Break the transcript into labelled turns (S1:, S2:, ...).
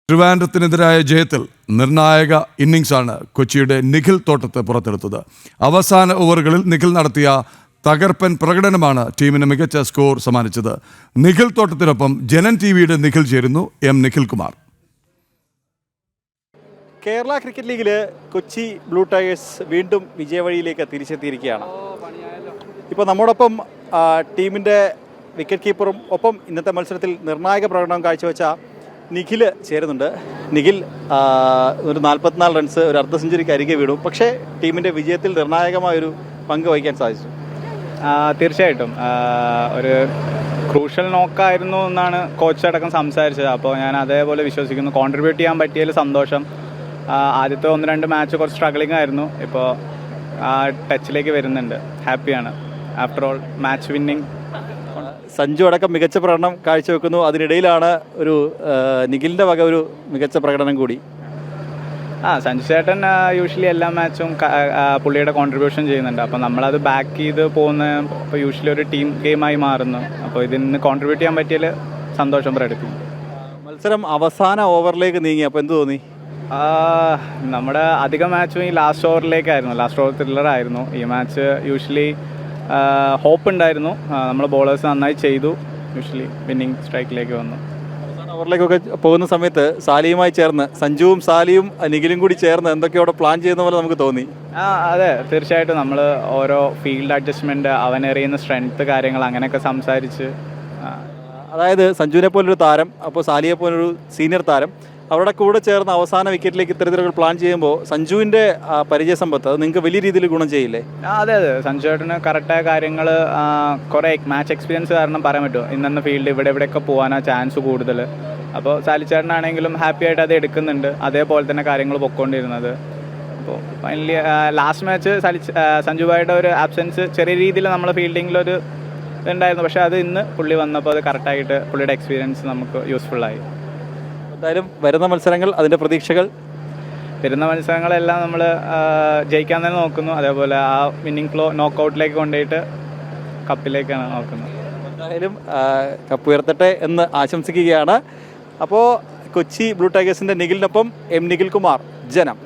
S1: ട്രിവാൻഡ്രത്തിനെതിരായ ജയത്തിൽ നിർണായക ഇന്നിംഗ്സാണ് കൊച്ചിയുടെ നിഖിൽ തോട്ടത്ത് പുറത്തെടുത്തത്. അവസാന ഓവറുകളിൽ നിഖിൽ നടത്തിയ തകർപ്പൻ പ്രകടനമാണ് ടീമിന് മികച്ച സ്കോർ സമ്മാനിച്ചത്. നിഖിൽ തോട്ടത്തിനൊപ്പം ജനൻ ടിവിയുടെ നിഖിൽ ചേരുന്നു. എം നിഖിൽകുമാർ.
S2: കേരള ക്രിക്കറ്റ് ലീഗിൽ കൊച്ചി ബ്ലൂ ടൈഗേഴ്സ് വീണ്ടും വിജയവഴിയിലേക്ക് തിരിച്ചെത്തിയിരിക്കുകയാണ്. ഇപ്പോൾ നമ്മോടൊപ്പം ടീമിൻ്റെ വിക്കറ്റ് കീപ്പറും ഒപ്പം ഇന്നത്തെ മത്സരത്തിൽ നിർണായക പ്രകടനം കാഴ്ചവെച്ച നിഖിൽ ചേരുന്നുണ്ട്. നിഖിൽ ഒരു 44 റൺസ്, ഒരു അർദ്ധ സെഞ്ചുറിക്ക് അരികെ വീണു. പക്ഷേ ടീമിൻ്റെ വിജയത്തിൽ നിർണായകമായൊരു പങ്ക് വഹിക്കാൻ സാധിച്ചു.
S3: തീർച്ചയായിട്ടും ഒരു ക്രൂഷ്യൽ നോക്കായിരുന്നു എന്നാണ് കോച്ച് അടക്കം സംസാരിച്ചത്. അപ്പോൾ ഞാൻ അതേപോലെ വിശ്വസിക്കുന്നു. കോൺട്രിബ്യൂട്ട് ചെയ്യാൻ പറ്റിയതിൽ സന്തോഷം. ആദ്യത്തെ 1-2 മാച്ച് കുറച്ച് സ്ട്രഗ്ലിംഗ് ആയിരുന്നു. ഇപ്പോൾ ടച്ചിലേക്ക് വരുന്നുണ്ട്. ഹാപ്പിയാണ്. After all match winning.
S2: Sanju അടക്കം മികച്ച പ്രകടനം കാഴ്ചവെക്കുന്നു. അതിനിടയിലാണ് ഒരു നിഖിലിൻ്റെ വക ഒരു മികച്ച പ്രകടനം കൂടി.
S3: സഞ്ജു ചേട്ടൻ യൂഷ്വലി എല്ലാ മാച്ചും പുള്ളിയുടെ കോൺട്രിബ്യൂഷൻ ചെയ്യുന്നുണ്ട്. അപ്പോൾ നമ്മളത് ബാക്ക് ചെയ്ത് പോകുന്ന ഇപ്പോൾ യൂഷ്വലി ഒരു ടീം ഗെയിമായി മാറുന്നു. അപ്പോൾ ഇതിന് കോൺട്രിബ്യൂട്ട് ചെയ്യാൻ പറ്റിയതിൽ സന്തോഷം പ്രകടിപ്പിക്കും.
S2: മത്സരം അവസാന ഓവറിലേക്ക് നീങ്ങി. അപ്പോൾ എന്ത് തോന്നി?
S3: നമ്മുടെ അധിക മാച്ചും ഈ ലാസ്റ്റ് ഓവറിലേക്കായിരുന്നു. ലാസ്റ്റ് ഓവർ ത്രില്ലറായിരുന്നു. ഈ മാച്ച് യൂഷ്വലി ഹോപ്പ് ഉണ്ടായിരുന്നു. നമ്മൾ ബോളേഴ്സ് നന്നായി ചെയ്തു. യൂഷ്വലി വിന്നിങ് സ്ട്രൈക്കിലേക്ക് വന്നു.
S2: അവസാന ഓവറിലേക്കൊക്കെ പോകുന്ന സമയത്ത് സാലിയുമായി ചേർന്ന് സഞ്ജുവും സാലിയും നിഖിലും കൂടി ചേർന്ന് എന്തൊക്കെയോ അവിടെ പ്ലാൻ ചെയ്യുന്ന പോലെ നമുക്ക് തോന്നി.
S3: അതെ, തീർച്ചയായിട്ടും നമ്മൾ ഓരോ ഫീൽഡ് അഡ്ജസ്റ്റ്മെൻറ്റ്, അവൻ എറിയുന്ന സ്ട്രെങ്ത്ത്, കാര്യങ്ങൾ അങ്ങനെയൊക്കെ സംസാരിച്ച്,
S2: അതായത് സഞ്ജുവിനെ പോലൊരു താരം, അപ്പോൾ സാലിയെ പോലൊരു സീനിയർ താരം അവരുടെ കൂടെ ചേർന്ന് അവസാന വിക്കറ്റിലേക്ക് ഇത്തരത്തിലുള്ള പ്ലാൻ ചെയ്യുമ്പോൾ സഞ്ജുവിൻ്റെ പരിചയ സമ്പത്ത് അത് നിങ്ങൾക്ക് വലിയ രീതിയിൽ ഗുണം ചെയ്യില്ലേ?
S3: അതെ, സഞ്ജു ചേട്ടന് കറക്റ്റായ കാര്യങ്ങൾ കുറേ മാച്ച് എക്സ്പീരിയൻസ് കാരണം പറയാൻ പറ്റുമോ ഇന്ന ഫീൽഡ് ഇവിടെയൊക്കെ പോകാനാണ് ചാൻസ് കൂടുതൽ. അപ്പോൾ സാലി ചേട്ടനാണെങ്കിലും ഹാപ്പി ആയിട്ട് അത് എടുക്കുന്നുണ്ട്. അതേപോലെ തന്നെ കാര്യങ്ങൾ പൊയ്ക്കൊണ്ടിരുന്നത്. അപ്പോൾ ഫൈനലി ലാസ്റ്റ് മാച്ച് സഞ്ജുഭായിയുടെ ഒരു ആബ്സെൻസ് ചെറിയ രീതിയിൽ നമ്മളെ ഫീൽഡിങ്ങിലൊരു ഇതുണ്ടായിരുന്നു. പക്ഷേ അത് ഇന്ന് പുള്ളി വന്നപ്പോൾ അത് കറക്റ്റായിട്ട് പുള്ളിയുടെ എക്സ്പീരിയൻസ് നമുക്ക് യൂസ്ഫുള്ളായി.
S2: എന്തായാലും വരുന്ന മത്സരങ്ങൾ, അതിൻ്റെ പ്രതീക്ഷകൾ?
S3: വരുന്ന മത്സരങ്ങളെല്ലാം നമ്മൾ ജയിക്കാൻ തന്നെ നോക്കുന്നു. അതേപോലെ ആ വിന്നിംഗ് ഫ്ലോ നോക്കൗട്ടിലേക്ക് കൊണ്ടുപോയിട്ട് കപ്പിലേക്കാണ് നോക്കുന്നത്.
S2: എന്തായാലും കപ്പ് ഉയർത്തട്ടെ എന്ന് ആശംസിക്കുകയാണ്. അപ്പോൾ കൊച്ചി ബ്ലൂ ടൈഗേഴ്സിൻ്റെ നിഖിലിനൊപ്പം എം നിഖിൽകുമാർ, ജനം.